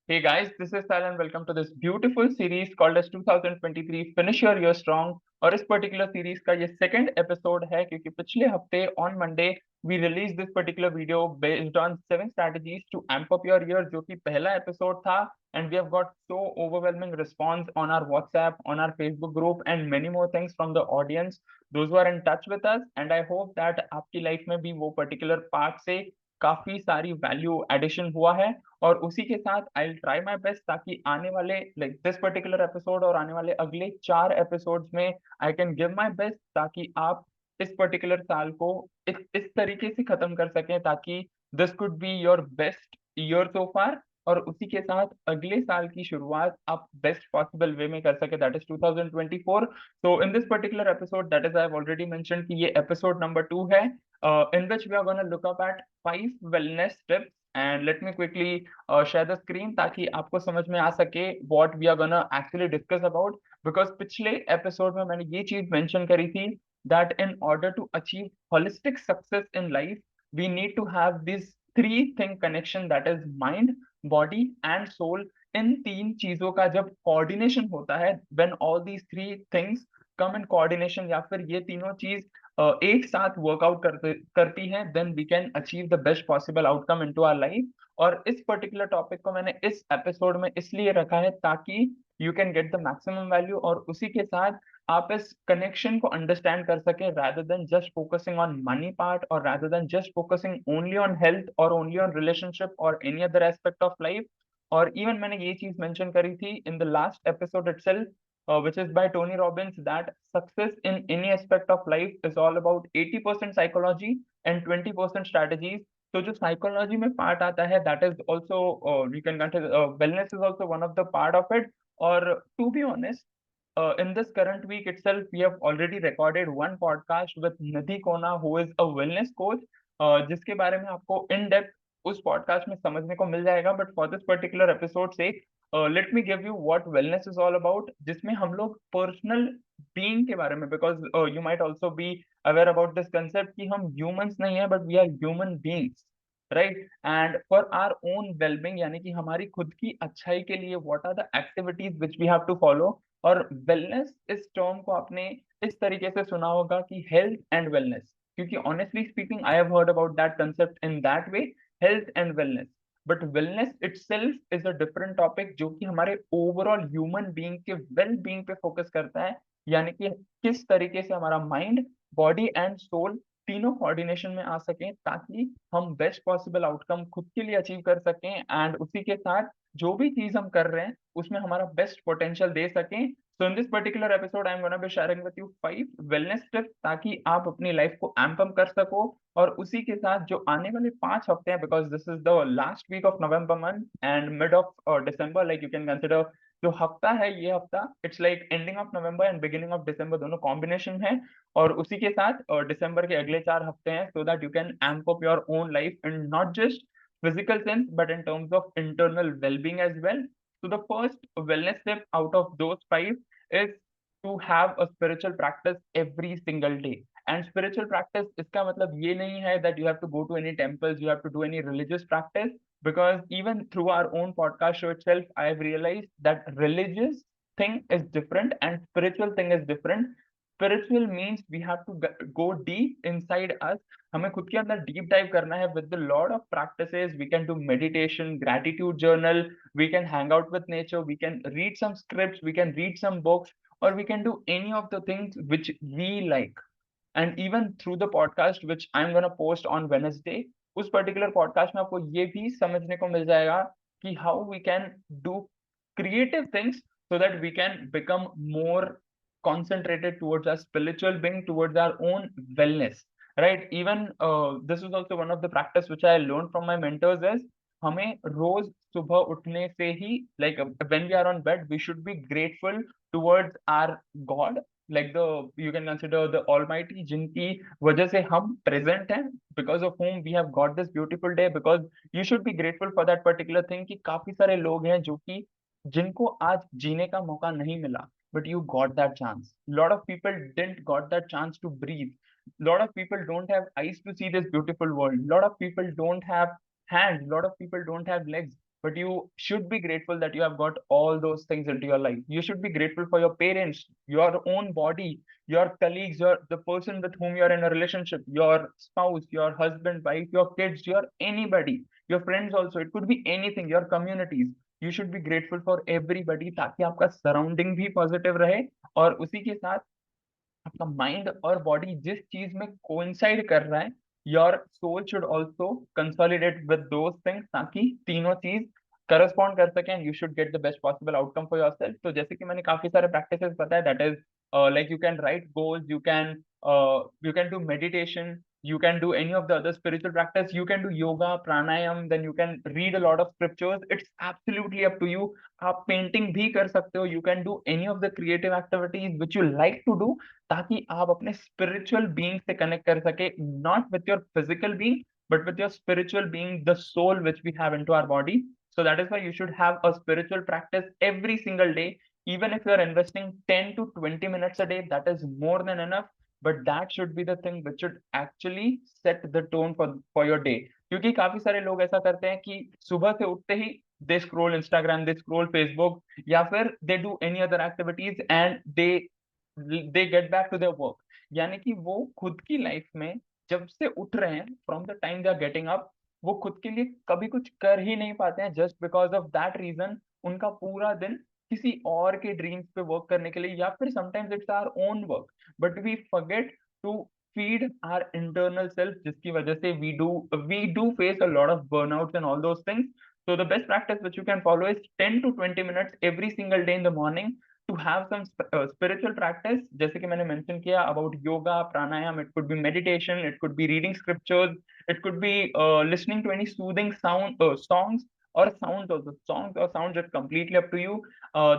Hey guys, this is Sahil and welcome to this beautiful series called as 2023 Finish Your Year Strong। और इस particular series का ये second episode है क्योंकि पिछले हफ्ते on Monday we release this particular video based on 7 strategies to amp up your year, जो कि पहला एपिसोड था। And we have got so overwhelming response on our WhatsApp, on our Facebook group and many more things from the audience those who are in touch with us. And I hope that आपकी life में भी वो particular part से काफी सारी value addition हुआ है। और उसी के साथ आई ट्राई माई बेस्ट ताकि आने वाले लाइक दिस पर्टिकुलर एपिसोड और आने वाले अगले 4 एपिसोड्स में I can give my best ताकि आप इस पर्टिकुलर साल को इस तरीके से खत्म कर सकें ताकि this could be your best year so far. और उसी के साथ अगले साल की शुरुआत आप बेस्ट पॉसिबल वे में कर सके, that is 2024। So in this particular episode, that is I have already mention कि ये एपिसोड नंबर 2 है, in which we are going to look up at 5 wellness tips। and let me quickly share the screen ताकि आपको समझ में आ सके what we are gonna actually discuss about। because पिछले episode में मैंने ये चीज मेंशन करी थी that in order to achieve holistic success in life we need to have this three thing connection, that is mind, body and soul। इन तीन चीजों का जब कोऑर्डिनेशन होता है, when all these three things come in coordination, या फिर ये तीनों चीज एक साथ वर्कआउट करती हैं, then we can achieve the best possible outcome into our life. और इस पर्टिकुलर टॉपिक को मैंने इस एपिसोड में इसलिए रखा है ताकि you can get the maximum value और उसी के साथ आप इस कनेक्शन को अंडरस्टैंड कर सके, rather than just focusing on money part or rather than just focusing only on health or only on relationship or any other aspect of life। और इवन मैंने ये चीज मेंशन करी थी in the last episode itself, which is by Tony Robbins, that success in any aspect of life is all about 80% psychology and 20% strategies। तो जो psychology में part आता है, that is also you can consider wellness is also one of the part of it। और to be honest, in this current week itself, we have already recorded one podcast with Nidhi Kona, who is a wellness coach, जिसके बारे में आपको in depth उस podcast में समझने को मिल जाएगा। But for this particular episode से let me give you what wellness is all about, जिसमें हम लोग पर्सनल बीइंग के बारे में, because you might also be aware about this concept कि हम ह्यूमंस नहीं है but we are human beings, right. And for our own wellbeing, यानी कि हमारी खुद की अच्छाई के लिए what are the activities which we have to follow. और वेलनेस इस टर्म को आपने इस तरीके से सुना होगा कि हेल्थ एंड वेलनेस, क्योंकि honestly speaking I have heard about that concept in that way, health and wellness. But wellness itself is a different topic जो कि हमारे ओवरऑल ह्यूमन बीइंग के वेल बीइंग पे फोकस करता है, यानी कि किस तरीके से हमारा माइंड, बॉडी एंड सोल तीनों कोऑर्डिनेशन में आ सकें ताकि हम बेस्ट पॉसिबल आउटकम खुद के लिए अचीव कर सकें एंड उसी के साथ जो भी चीज हम कर रहे हैं उसमें हमारा बेस्ट पोटेंशियल दे सकें। So in this particular episode I am gonna be sharing with you 5 tips ताकि आप अपनी लाइफ को एम्प अप कर सको। और उसी के साथ जो आने वाले 5 हफ्ते हैं, because this is the last week of November month and mid of December, like you can consider जो हफ्ता है ये हफ्ता it's like ending of November and beginning of December, दोनों कॉम्बिनेशन है। और उसी के साथ दिसंबर के अगले 4 हफ्ते हैं, सो that you can amp up your own life in not just physical sense but in terms of internal well-being as well। So the first wellness tip out of those 5 is to have a spiritual practice every single day। and spiritual practice इसका मतलब ये नहीं है that you have to go to any temples, you have to do any religious practice, because even through our own podcast show itself I have realized that religious thing is different and spiritual thing is different। spiritual means we have to go deep inside us, हमें खुद के अंदर deep dive करना है with the lot of practices. We can do meditation, gratitude journal, we can hang out with nature, we can read some scripts, we can read some books, और we can do any of the things which we like. And even through the podcast which I am gonna post on Wednesday, उस particular podcast में आपको ये भी समझने को मिल जाएगा कि how we can do creative things so that we can become more concentrated towards our spiritual being, towards our own wellness, right? Even this is also one of the practice which I learned from my mentors is हमें रोज सुबह उठने से ही like when we are on bed we should be grateful towards our God, like the you can consider the Almighty, जिनकी वजह से हम present हैं, because of whom we have got this beautiful day, because you should be grateful for that particular thing कि काफी सारे लोग हैं जो कि जिनको आज जीने का मौका नहीं मिला, but you got that chance। lot of people didn't got that chance to breathe, lot of people don't have eyes to see this beautiful world, lot of people don't have hands, lot of people don't have legs, but you should be grateful that you have got all those things into your life. You should be grateful for your parents, your own body, your colleagues, the person with whom you're in a relationship, your spouse, your husband, wife, your kids, your anybody, your friends also, it could be anything, your communities. You should be grateful for everybody ताकि आपका surrounding भी positive रहे, और उसी के साथ आपका mind और बॉडी जिस चीज में कोइंसाइड कर रहा है, your soul should also consolidate with those things, ताकि तीनों चीज करस्पॉन्ड कर सके, and you should get the best possible outcome for yourself. तो जैसे कि मैंने काफी सारे प्रैक्टिसेस बताए, that is like you can write goals, you can do meditation, you can do any of the other spiritual practice, you can do yoga, pranayam, then you can read a lot of scriptures. It's absolutely up to you. आप painting भी कर सकते हो, you can do any of the creative activities which you like to do, ताकि आप अपने spiritual being से connect कर सके, not with your physical being but with your spiritual being, the soul which we have into our body. So that is why you should have a spiritual practice every single day. Even if you are investing 10 to 20 minutes a day, that is more than enough. But that should be the thing which should actually set the tone for your day. क्योंकि काफी सारे लोग ऐसा करते हैं कि सुबह से उठते ही they scroll Instagram, they scroll Facebook, या फिर they do any other activities and they get back to their work. यानी कि वो खुद की लाइफ में जब से उठ रहे हैं, from the time they are getting up, वो खुद के लिए कभी कुछ कर ही नहीं पाते हैं, just because of that reason उनका पूरा दिन किसी और के ड्रीम्स पे वर्क करने के लिए, या फिर sometimes it's our own work, but we forget to feed our internal self, जिसकी वजह से we do face a lot of burnouts and all those things. So the best practice which you can follow is 10 to 20 minutes every single day in the morning to have some spiritual practice. जैसे कि मैंने mention किया about yoga, pranayam, it could be meditation, it could be reading scriptures, it could be listening to any soothing songs or sounds also. Songs or sounds, it's completely up to you.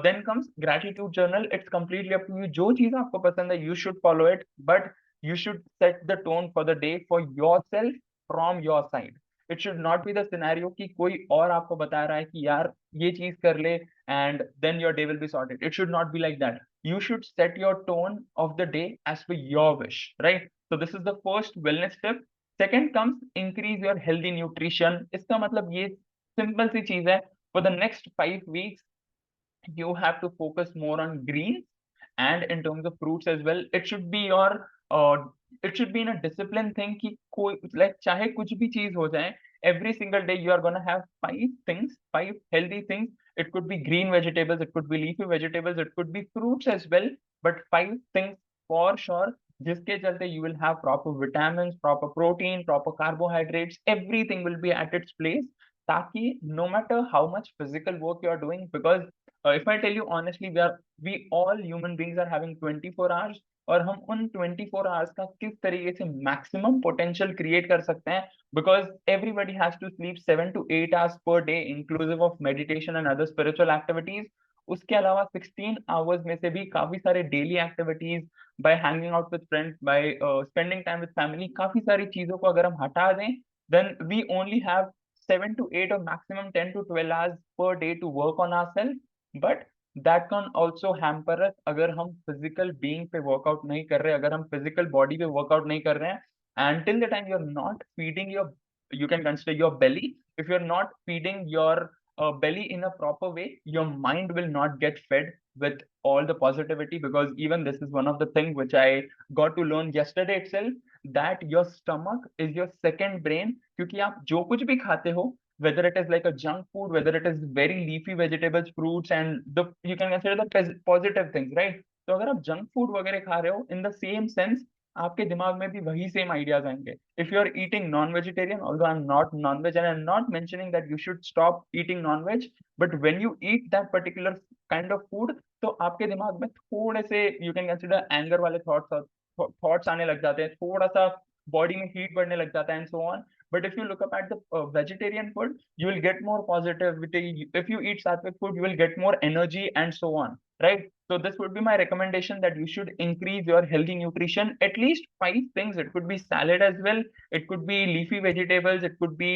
Then comes gratitude journal, it's completely up to you. जो चीज आपको पसंद है, you should follow it, but you should set the tone for the day for yourself from your side. It should not be the scenario कि कोई और आपको बता रहा है कि यार ये चीज कर ले and then your day will be sorted. It should not be like that. You should set your tone of the day as per your wish, right? So this is the first wellness tip. Second comes increase your healthy nutrition. इसका मतलब ये simple सी चीज है, for the next 5 weeks you have to focus more on greens, and in terms of fruits as well. It should be your it should be in a discipline thing कि कोई like चाहे कुछ भी चीज हो जाए, every single day you are gonna have 5 things, 5 healthy things. It could be green vegetables, it could be leafy vegetables, it could be fruits as well, but 5 things for sure, जिसके चलते you will have proper vitamins, proper protein, proper carbohydrates, everything will be at its place, ताकि no matter how much physical work you are doing, because if I tell you honestly, we all human beings are having 24 hours, और हम उन 24 hours का किस तरीके से maximum potential create कर सकते हैं, because everybody has to sleep 7 to 8 hours per day inclusive of meditation and other spiritual activities. उसके अलावा 16 hours में से भी काफी सारे daily activities, by hanging out with friends, by spending time with family, काफी सारी चीजों को अगर हम हटा दें, then we only have 7 to 8 or maximum 10 to 12 hours per day to work on ourselves. But that can also hamper us अगर हम फिजिकल बीइंग पे वर्कआउट नहीं कर रहे, अगर हम फिजिकल बॉडी पे वर्कआउट नहीं कर रहे हैं, and till the time you are not feeding your, you can consider your belly, if you're not feeding your belly in a proper way, your mind will not get fed with all the positivity, because even this is one of the things which I got to learn yesterday itself, that your stomach is your second brain. क्योंकि आप जो कुछ भी खाते हो, whether it is like a junk food, whether it is very leafy vegetables, fruits, and the you can consider the positive things, right? तो अगर आप जंक फूड वगैरह खा रहे हो, इन द सेम सेंस आपके दिमाग में भी वही सेम आइडियाज आएंगे. If you are eating non vegetarian, although I am not non veg and I am not mentioning that you should stop eating non veg, but when you eat that particular kind of food, तो आपके दिमाग में थोड़े से you can consider anger वाले thoughts आने लग जाते हैं, थोड़ा सा बॉडी में हीट बढ़ने लग जाता है, and so on. But if you look up at the vegetarian food, you will get more positivity. If you eat sattvic food, you will get more energy, and so on, right? So this would be my recommendation, that you should increase your healthy nutrition. At least 5 things. It could be salad as well. It could be leafy vegetables. It could be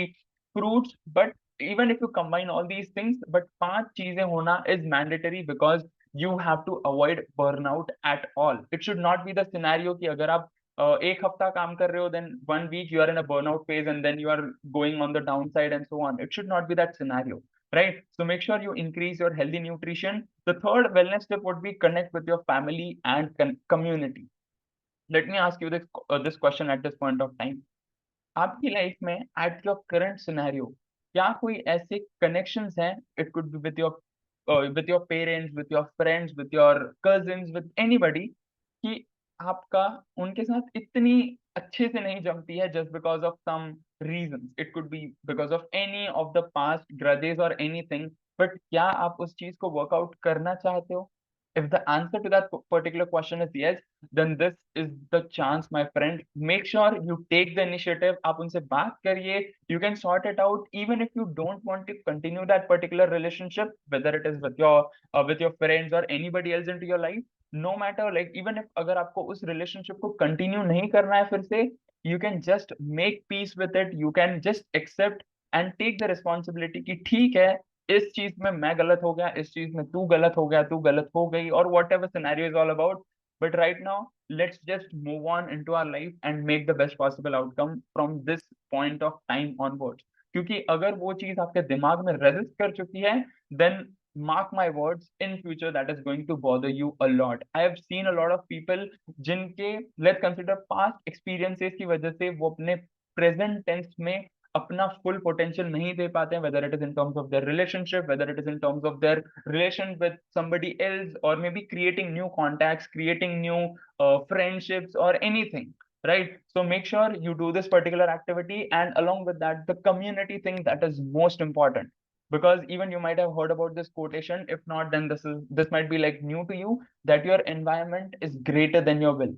fruits. But even if you combine all these things, but 5 चीजें होना is mandatory, because you have to avoid burnout at all. It should not be the scenario कि अगर आप एक हफ्ता काम कर रहे हो, then 1 week you are in a burnout phase, and then you are going on the downside, and so on. It should not be that scenario. right? So make sure you increase your healthy nutrition. The third wellness tip would be connect with your family and community. Let me ask you this question at this point of time. आपकी life में at your current scenario क्या कोई ऐसे connections हैं, it could be with your parents, with your friends, with your cousins, with anybody, कि आपका उनके साथ इतनी अच्छे से नहीं जमती है just because of some reasons, it could be because of any of the past grudges और एनीथिंग, बट क्या आप उस चीज को वर्कआउट करना चाहते हो? If the answer to that particular question is yes, then this is the chance, my friend. Make sure you take the initiative. आप उनसे बात करिए. You can sort it out. Even if you don't want to continue that particular relationship, whether it is with your friends or anybody else into your life, no matter, like even if अगर आपको उस relationship को continue नहीं करना है फिर से, you can just make peace with it. You can just accept and take the responsibility कि ठीक है, इस चीज में मैं गलत हो गया, इस चीज में तू गलत हो गया, तू गलत हो गई, और whatever scenario is all about, but right now let's just move on into our life and make the best possible outcome from this point of time onwards. क्योंकि अगर वो चीज आपके दिमाग में रजिस्ट कर चुकी है, then mark my words, in future that is going to bother you a lot. I have seen a lot of people जिनके, let's consider past experiences की वजह से वो अपने present tense में अपना full potential नहीं दे पाते हैं, whether it is in terms of their relationship, whether it is in terms of their relation with somebody else, or maybe creating new contacts, creating new friendships or anything, right? So make sure you do this particular activity, and along with that, the community thing, that is most important, because even you might have heard about this quotation. If not, then this might be like new to you, that your environment is greater than your will.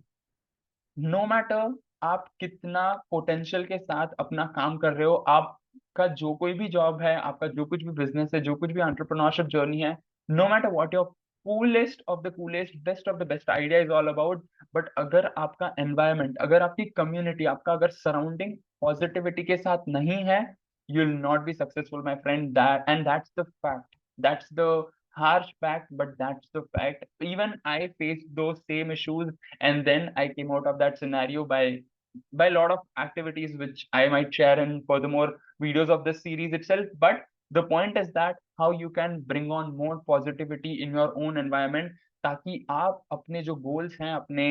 No matter आप कितना potential के साथ अपना काम कर रहे हो, आपका जो कोई भी जॉब है, आपका जो कुछ भी बिजनेस है, जो कुछ भी एंटरप्रेन्योरशिप जर्नी है, no matter what your coolest of the coolest, best of the best idea is all about, but अगर आपका एनवायरमेंट, अगर आपकी कम्युनिटी, आपका अगर सराउंडिंग पॉजिटिविटी के साथ नहीं है, you will not be successful, my friend. That and that's the fact, that's the harsh fact, but that's the fact. Even I faced those same issues, and then I came out of that scenario by a lot of activities which I might share in furthermore videos of this series itself. But the point is that how you can bring on more positivity in your own environment, ताकि आप अपने जो goals हैं, अपने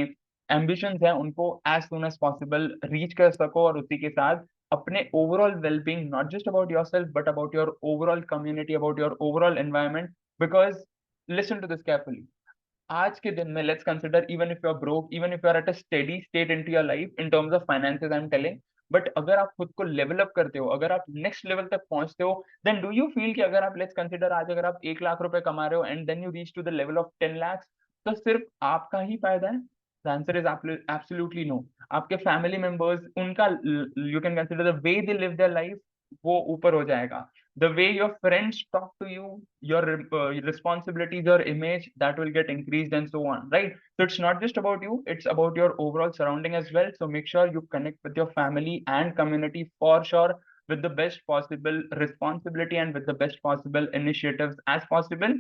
ambitions हैं, उनको as soon as possible reach कर सको, और उसी के साथ अपने overall well-being, not just about yourself but about your overall community, about your overall environment. Because listen to this carefully, आज के दिन में let's consider, even if you are broke, even if you are at a steady state into your life in terms of finances, I am telling, but अगर आप खुद को level up करते हो, अगर आप नेक्स्ट लेवल तक पहुंचते हो, देन डू यू फील कि अगर आप, लेट्स कंसिडर, आज अगर आप 1 लाख रुपए कमा रहे हो and then you reach to the level of 10 lakhs, तो सिर्फ आपका ही फायदा है? The answer is absolutely no. आपके फैमिली मेंबर्स, उनका, you can consider the way they live their life, वो ऊपर हो जाएगा. The way your friends talk to you, your responsibilities, your image, that will get increased, and so on, right? So it's not just about you, it's about your overall surrounding as well. So make sure you connect with your family and community for sure, with the best possible responsibility and with the best possible initiatives as possible.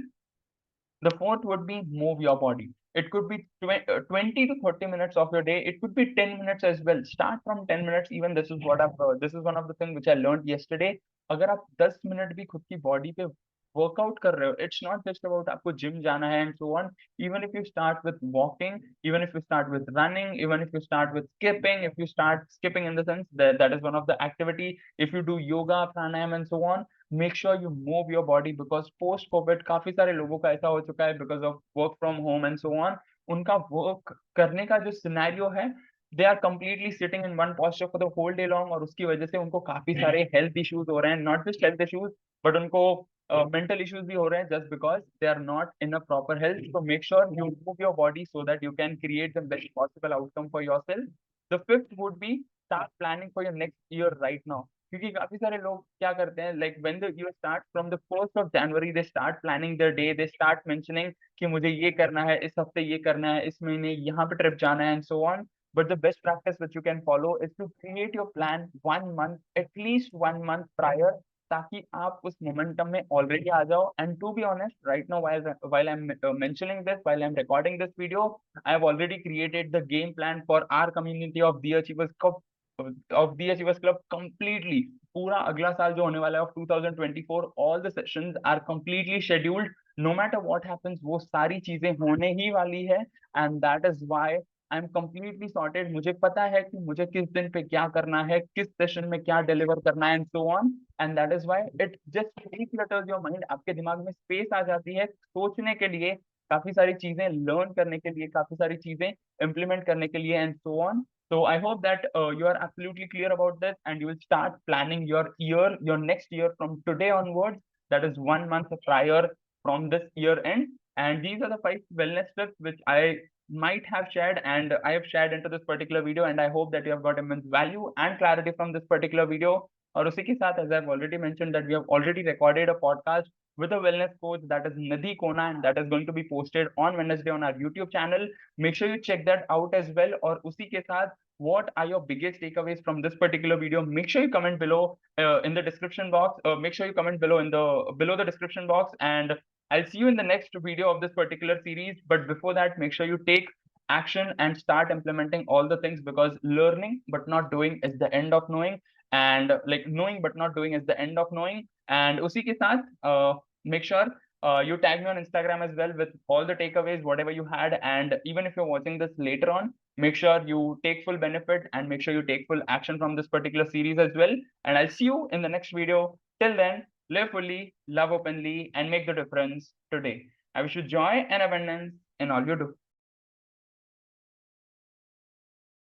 The fourth would be move your body. It could be 20 to 30 minutes of your day. It could be 10 minutes as well. Start from 10 minutes. Even this is one of the things which I learned yesterday. अगर आप 10 minute भी खुद की body पे workout कर रहे हो, it's not just about आपको जिम जाना है and so on. Even if you start with walking, even if you start with running, even if you start with skipping, if you start skipping in the sense that is one of the activity, if you do yoga, pranayam and so on, make sure you move your body. Because post covid काफी सारे लोगों का ऐसा हो चुका है, because of work from home and so on, उनका work करने का जो सिनेरियो है, they are completely sitting in one posture for the whole day long, और उसकी वजह से उनको काफी सारे हेल्थ इश्यूज हो रहे हैं. Not just health issues, but उनको मेंटल इश्यूज भी हो रहे हैं, just because they are not in a proper health. So make sure you move your body so that you can create the best possible outcome for yourself. The fifth would be start planning for your next year right now. क्योंकि काफी सारे लोग क्या करते हैं, like when the year start from the 1st of January, they start planning their day, they start mentioning कि मुझे ये करना है, इस हफ्ते ये करना है, इस महीने यहाँ पे ट्रिप जाना है and so on. But the best practice which you can follow is to create your plan 1 month, at least 1 month prior, ताकि आप उस मोमेंटम में ऑलरेडी आ जाओ. And to be honest, right now while I'm mentioning this, while I'm recording this video, I have already created the game plan for our community of the achievers of the Achievers Club completely. पूरा अगला साल जो होने वाला है of 2024, all the sessions are completely scheduled. No matter what happens, वो सारी चीजें होने ही वाली है, and that is why I'm completely sorted. मुझे पता है कि मुझे किस दिन पे क्या करना है, किस सेशन में क्या डिलीवर करना है, and so on. And that is why it just declutters your mind. आपके दिमाग में स्पेस आ जाती है सोचने के लिए, काफी सारी चीजें लर्न करने के लिए, काफी सारी चीजें इम्प्लीमेंट करने के लिए, and so on. So I hope that you are absolutely clear about this, and you will start planning your year, your next year from today onwards. That is 1 month prior from this year end. And these are the 5 wellness tips which I might have shared, and I have shared into this particular video. And I hope that you have got immense value and clarity from this particular video. और उसी के साथ, as I've already mentioned, that we have already recorded a podcast with a wellness coach, that is Nidhi Kona, and that is going to be posted on Wednesday on our YouTube channel. Make sure you check that out as well. और उसी के साथ, what are your biggest takeaways from this particular video? Make sure you comment below in the description box. Make sure you comment below in the below the description box, and I'll see you in the next video of this particular series. But before that, make sure you take action and start implementing all the things, because learning but not doing is the end of knowing, and like knowing but not doing is the end of knowing. And usi ke sath, make sure you tag me on Instagram as well with all the takeaways, whatever you had. And even if you're watching this later on, make sure you take full benefit and make sure you take full action from this particular series as well. And I'll see you in the next video. Till then, live fully, love openly, and make the difference today. I wish you joy and abundance in all you do.